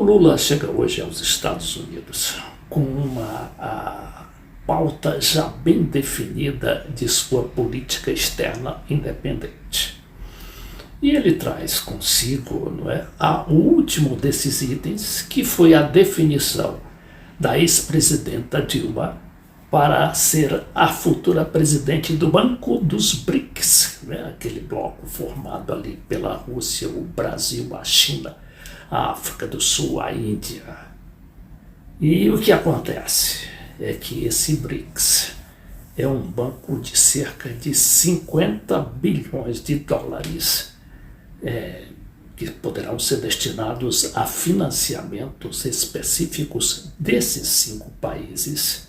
Lula chega hoje aos Estados Unidos com uma pauta já bem definida de sua política externa independente. E ele traz consigo, o último desses itens, que foi a definição da ex-presidenta Dilma para ser a futura presidente do Banco dos BRICS, aquele bloco formado ali pela Rússia, o Brasil, a China, a África do Sul, a Índia. E o que acontece é que esse BRICS é um banco de cerca de 50 bilhões de dólares, que poderão ser destinados a financiamentos específicos desses 5 países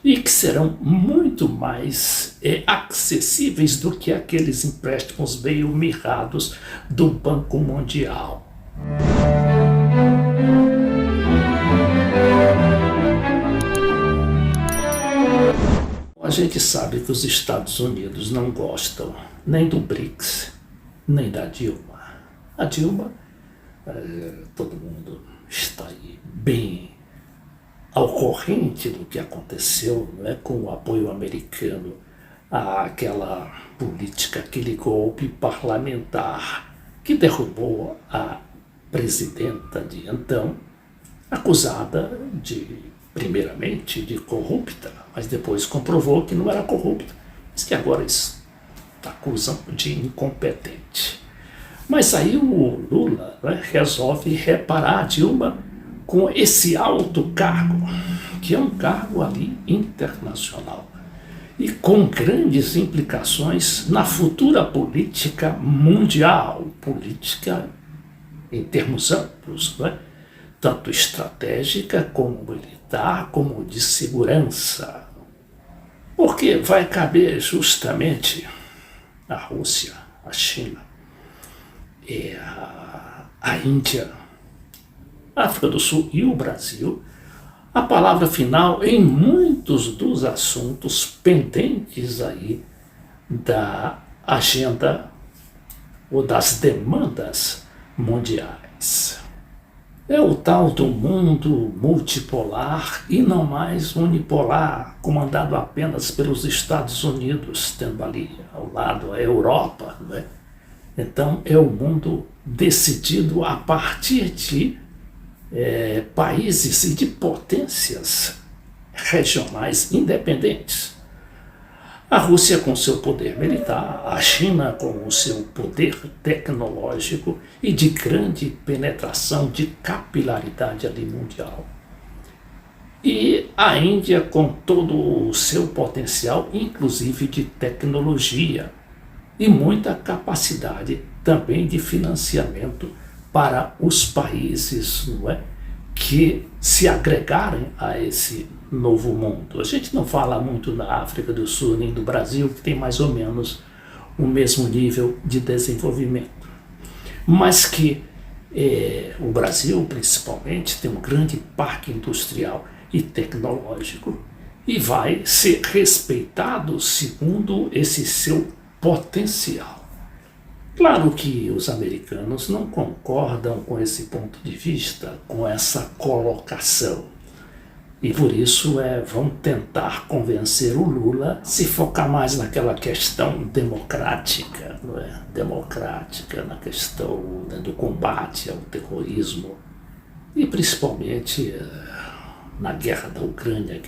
e que serão muito mais acessíveis do que aqueles empréstimos meio mirrados do Banco Mundial. A gente sabe que os Estados Unidos não gostam nem do BRICS, nem da Dilma. A Dilma, todo mundo está aí bem ao corrente do que aconteceu, com o apoio americano àquela política, aquele golpe parlamentar que derrubou a presidenta de então, acusada primeiramente de corrupta, mas depois comprovou que não era corrupta, mas que agora acusam de incompetente. Mas aí o Lula resolve reparar a Dilma com esse alto cargo, que é um cargo ali internacional, e com grandes implicações na futura política mundial, política em termos amplos, tanto estratégica como militar, como de segurança. Porque vai caber justamente a Rússia, a China, a Índia, a África do Sul e o Brasil a palavra final em muitos dos assuntos pendentes aí da agenda ou das demandas mundiais. É o tal do mundo multipolar e não mais unipolar, comandado apenas pelos Estados Unidos, tendo ali ao lado a Europa, Então é o mundo decidido a partir de países e de potências regionais independentes. A Rússia com seu poder militar, a China com o seu poder tecnológico e de grande penetração, de capilaridade ali mundial. E a Índia com todo o seu potencial, inclusive de tecnologia, e muita capacidade também de financiamento para os países, que se agregarem a esse novo mundo. A gente não fala muito da África do Sul nem do Brasil, que tem mais ou menos o mesmo nível de desenvolvimento. Mas que o Brasil, principalmente, tem um grande parque industrial e tecnológico e vai ser respeitado segundo esse seu potencial. Claro que os americanos não concordam com esse ponto de vista, com essa colocação. E por isso vão tentar convencer o Lula a se focar mais naquela questão democrática, democrática, na questão do combate ao terrorismo e principalmente na guerra da Ucrânia,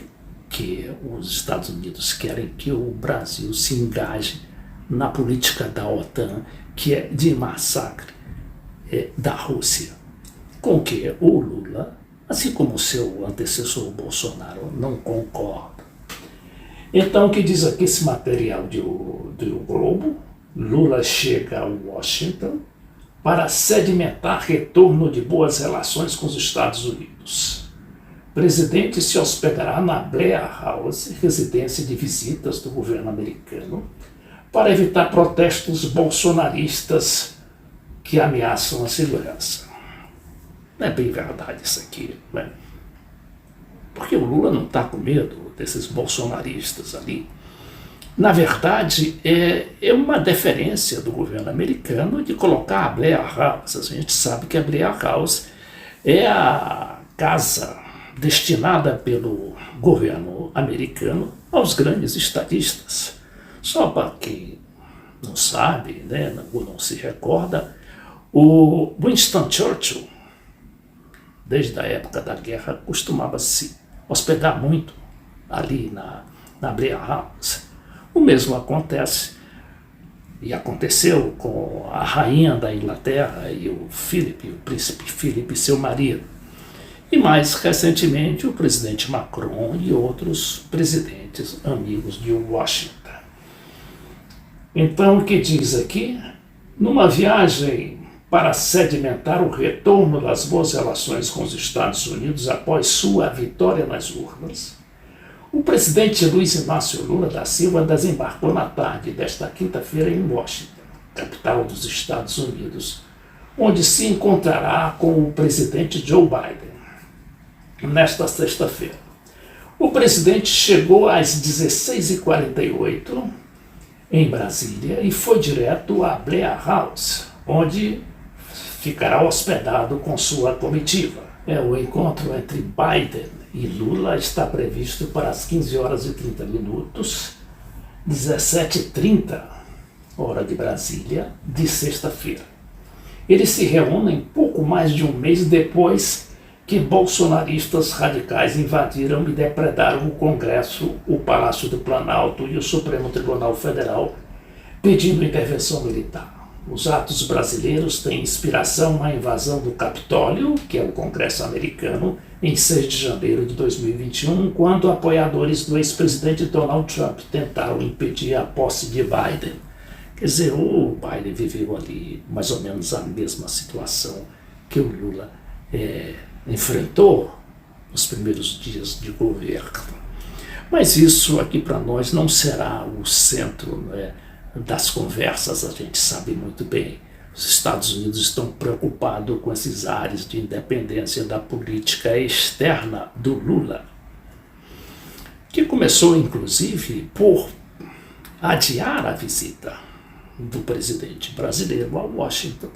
que os Estados Unidos querem que o Brasil se engaje na política da OTAN, que é de massacre da Rússia, com que o Lula, assim como o seu antecessor Bolsonaro, não concorda. Então, o que diz aqui esse material do Globo? Lula chega a Washington para sedimentar retorno de boas relações com os Estados Unidos. O presidente se hospedará na Blair House, residência de visitas do governo americano, para evitar protestos bolsonaristas que ameaçam a segurança. Não é bem verdade isso aqui, Porque o Lula não está com medo desses bolsonaristas ali. Na verdade, é uma deferência do governo americano de colocar a Blair House. A gente sabe que a Blair House é a casa destinada pelo governo americano aos grandes estadistas. Só para quem não sabe, né, ou não se recorda, o Winston Churchill, desde a época da guerra, costumava se hospedar muito ali na Blair House. O mesmo acontece e aconteceu com a rainha da Inglaterra e o príncipe Philip, seu marido. E mais recentemente o presidente Macron e outros presidentes amigos de Washington. Então, o que diz aqui? Numa viagem para sedimentar o retorno das boas relações com os Estados Unidos após sua vitória nas urnas, o presidente Luiz Inácio Lula da Silva desembarcou na tarde desta quinta-feira em Washington, capital dos Estados Unidos, onde se encontrará com o presidente Joe Biden. Nesta sexta-feira, o presidente chegou às 16h48 em Brasília e foi direto à Blair House, onde ficará hospedado com sua comitiva. O encontro entre Biden e Lula está previsto para as 15h30, 17h30, hora de Brasília, de sexta-feira. Eles se reúnem pouco mais de um mês depois que bolsonaristas radicais invadiram e depredaram o Congresso, o Palácio do Planalto e o Supremo Tribunal Federal, pedindo intervenção militar. Os atos brasileiros têm inspiração na invasão do Capitólio, que é o Congresso americano, em 6 de janeiro de 2021, quando apoiadores do ex-presidente Donald Trump tentaram impedir a posse de Biden. Quer dizer, o Biden viveu ali mais ou menos a mesma situação que o Lula enfrentou nos primeiros dias de governo. Mas isso aqui para nós não será o centro, das conversas, a gente sabe muito bem. Os Estados Unidos estão preocupados com esses ares de independência da política externa do Lula, que começou inclusive por adiar a visita do presidente brasileiro a Washington,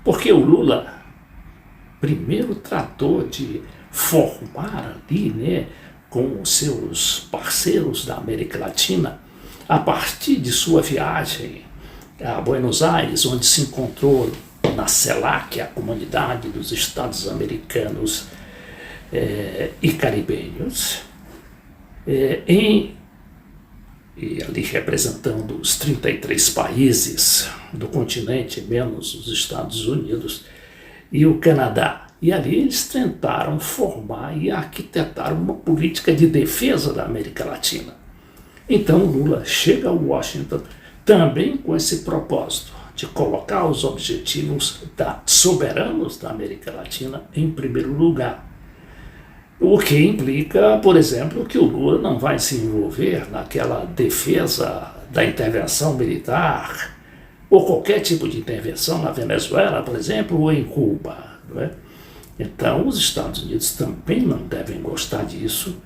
porque o Lula primeiro tratou de formar ali, com os seus parceiros da América Latina, a partir de sua viagem a Buenos Aires, onde se encontrou na CELAC, a Comunidade dos Estados Americanos e Caribenhos, e ali representando os 33 países do continente, menos os Estados Unidos e o Canadá. E ali eles tentaram formar e arquitetar uma política de defesa da América Latina. Então Lula chega a Washington também com esse propósito de colocar os objetivos soberanos da América Latina em primeiro lugar. O que implica, por exemplo, que o Lula não vai se envolver naquela defesa da intervenção militar ou qualquer tipo de intervenção na Venezuela, por exemplo, ou em Cuba. Não é? Então, os Estados Unidos também não devem gostar disso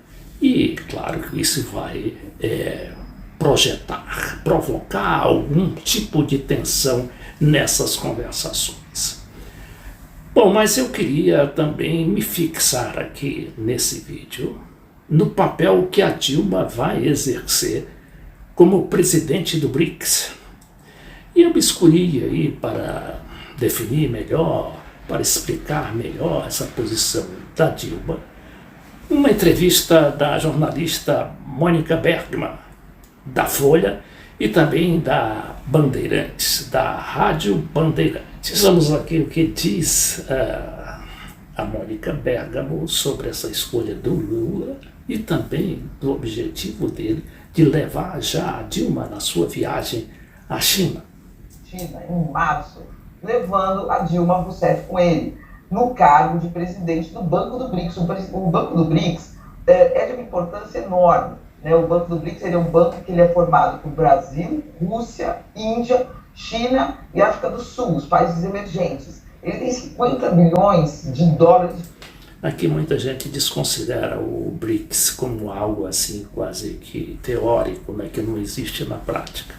e, claro, que isso vai provocar algum tipo de tensão nessas conversações. Bom, mas eu queria também me fixar aqui nesse vídeo no papel que a Dilma vai exercer como presidente do BRICS. E eu me escolhi aí para definir melhor, para explicar melhor essa posição da Dilma, uma entrevista da jornalista Mônica Bergman, da Folha, e também da Bandeirantes, da Rádio Bandeirantes. Vamos aqui o que diz a Mônica Bergamo sobre essa escolha do Lula e também do objetivo dele de levar já a Dilma na sua viagem à China. Em março, levando a Dilma Rousseff com ele, no cargo de presidente do Banco do BRICS. O Banco do BRICS é de uma importância enorme. O Banco do BRICS é um banco que ele é formado por Brasil, Rússia, Índia, China e África do Sul, os países emergentes. Ele tem 50 bilhões de dólares. Aqui muita gente desconsidera o BRICS como algo assim quase que teórico, que não existe na prática.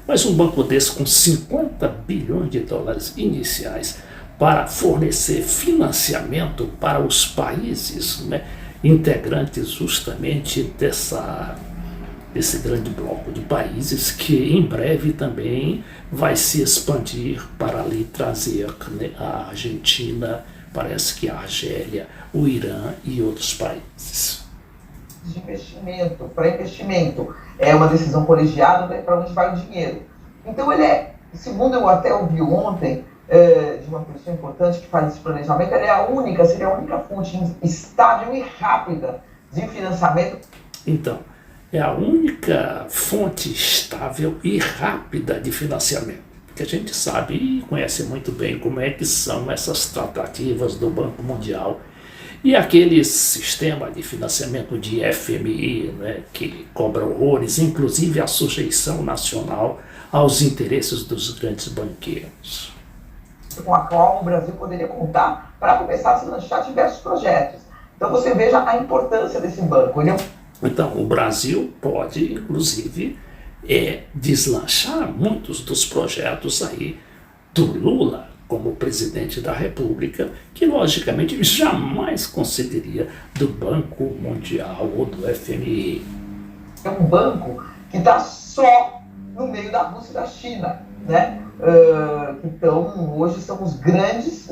Mas um banco desse com 50 bilhões de dólares iniciais para fornecer financiamento para os países, né, integrantes justamente desse grande bloco de países que em breve também vai se expandir para ali trazer, né, a Argentina, parece que a Argélia, o Irã e outros países. De investimento, para investimento. É uma decisão colegiada, né, para onde vai o dinheiro. Então ele é, segundo eu até ouvi ontem, de uma pessoa importante que faz esse planejamento, ele é seria a única fonte estável e rápida de financiamento. Então, é a única fonte estável e rápida de financiamento. Porque a gente sabe e conhece muito bem como é que são essas tratativas do Banco Mundial e aquele sistema de financiamento de FMI, né, que cobra horrores, inclusive a sujeição nacional aos interesses dos grandes banqueiros. Com a qual o Brasil poderia contar para começar a se lançar diversos projetos. Então você veja a importância desse banco. Então o Brasil pode, inclusive, deslanchar muitos dos projetos aí do Lula como presidente da República, que logicamente jamais concederia do Banco Mundial ou do FMI. É um banco que está só no meio da Rússia e da China, né? Então hoje são os grandes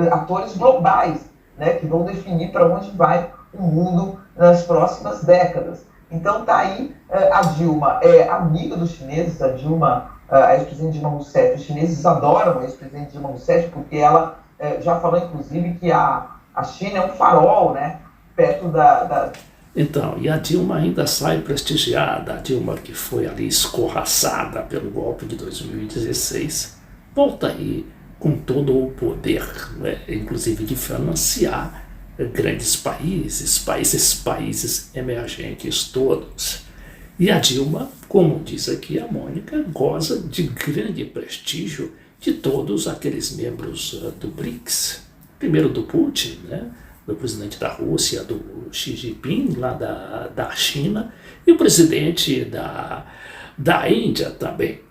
atores globais, né, que vão definir para onde vai o mundo nas próximas décadas. Então tá aí, a Dilma é amiga dos chineses, a Dilma, a ex-presidente Dilma Rousseff, os chineses adoram a ex-presidente Dilma Rousseff, porque ela já falou inclusive que a China é um farol, né, perto da... Então, e a Dilma ainda sai prestigiada, a Dilma que foi ali escorraçada pelo golpe de 2016, volta aí com todo o poder, né, inclusive de financiar grandes países emergentes todos. E a Dilma, como diz aqui a Mônica, goza de grande prestígio de todos aqueles membros do BRICS. Primeiro do Putin, né, do presidente da Rússia, do Xi Jinping, lá da China, e o presidente da Índia também.